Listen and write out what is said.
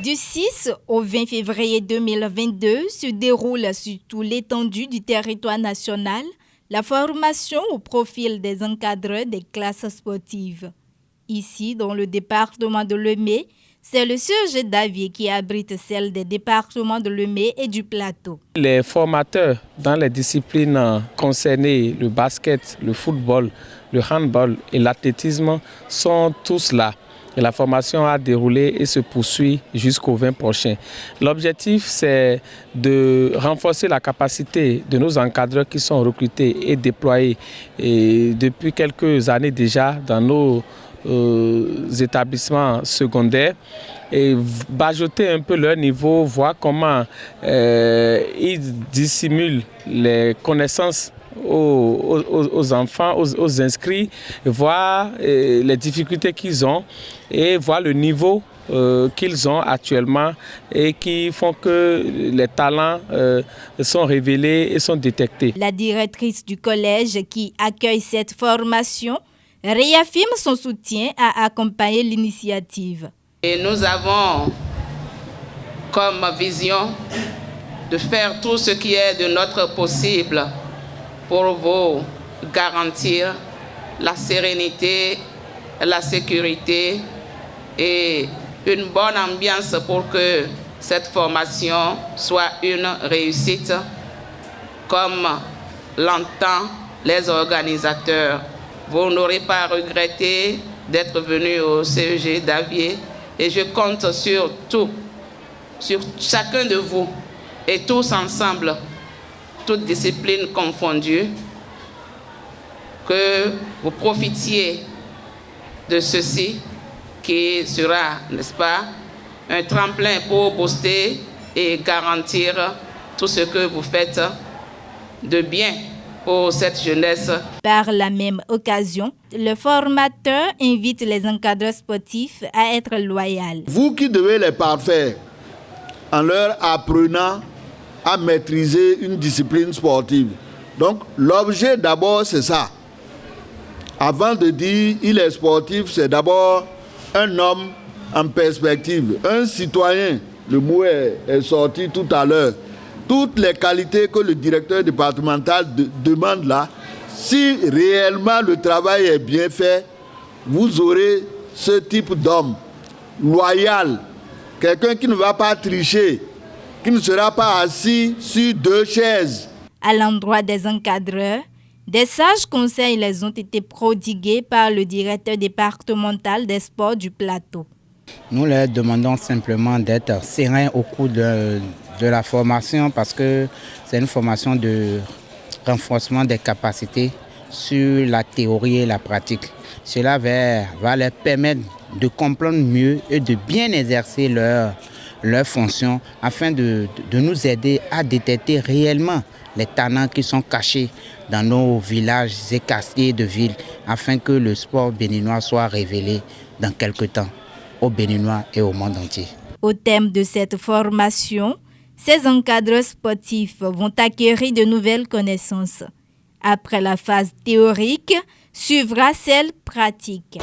Du 6 au 20 février 2022 se déroule sur toute l'étendue du territoire national la formation au profil des encadreurs des classes sportives. Ici, dans le département de Lemay, c'est le CEG d'Avier qui abrite celle des départements de Lemay et du Plateau. Les formateurs dans les disciplines concernées, le basket, le football, le handball et l'athlétisme sont tous là. Et la formation a déroulé et se poursuit jusqu'au 20 prochain. L'objectif, c'est de renforcer la capacité de nos encadreurs qui sont recrutés et déployés depuis quelques années déjà dans nos établissements secondaires et bajoter un peu leur niveau, voir comment ils dissimulent les connaissances aux enfants, aux inscrits, voir les difficultés qu'ils ont et voir le niveau qu'ils ont actuellement et qui font que les talents sont révélés et sont détectés. La directrice du collège qui accueille cette formation réaffirme son soutien à accompagner l'initiative. Et nous avons comme vision de faire tout ce qui est de notre possible pour vous garantir la sérénité, la sécurité et une bonne ambiance pour que cette formation soit une réussite comme l'entendent les organisateurs. Vous n'aurez pas regretté d'être venu au CEG d'Avier et je compte sur chacun de vous et tous ensemble, toutes disciplines confondues, que vous profitiez de ceci qui sera, n'est-ce pas, un tremplin pour booster et garantir tout ce que vous faites de bien pour cette jeunesse. Par la même occasion, le formateur invite les encadreurs sportifs à être loyaux. Vous qui devez les parfaire en leur apprenant à maîtriser une discipline sportive. Donc l'objet d'abord c'est ça. Avant de dire il est sportif, c'est d'abord un homme en perspective, un citoyen. Le mot est sorti tout à l'heure. Toutes les qualités que le directeur départemental demande là, si réellement le travail est bien fait, vous aurez ce type d'homme loyal, quelqu'un qui ne va pas tricher, qui ne sera pas assis sur deux chaises. À l'endroit des encadreurs, des sages conseils les ont été prodigués par le directeur départemental des sports du Plateau. Nous leur demandons simplement d'être sereins au cours de la formation parce que c'est une formation de renforcement des capacités sur la théorie et la pratique. Cela va leur permettre de comprendre mieux et de bien exercer leur fonction afin de nous aider à détecter réellement les talents qui sont cachés dans nos villages et quartiers de ville afin que le sport béninois soit révélé dans quelques temps aux Béninois et au monde entier. Au terme de cette formation, ces encadreurs sportifs vont acquérir de nouvelles connaissances. Après la phase théorique, suivra celle pratique.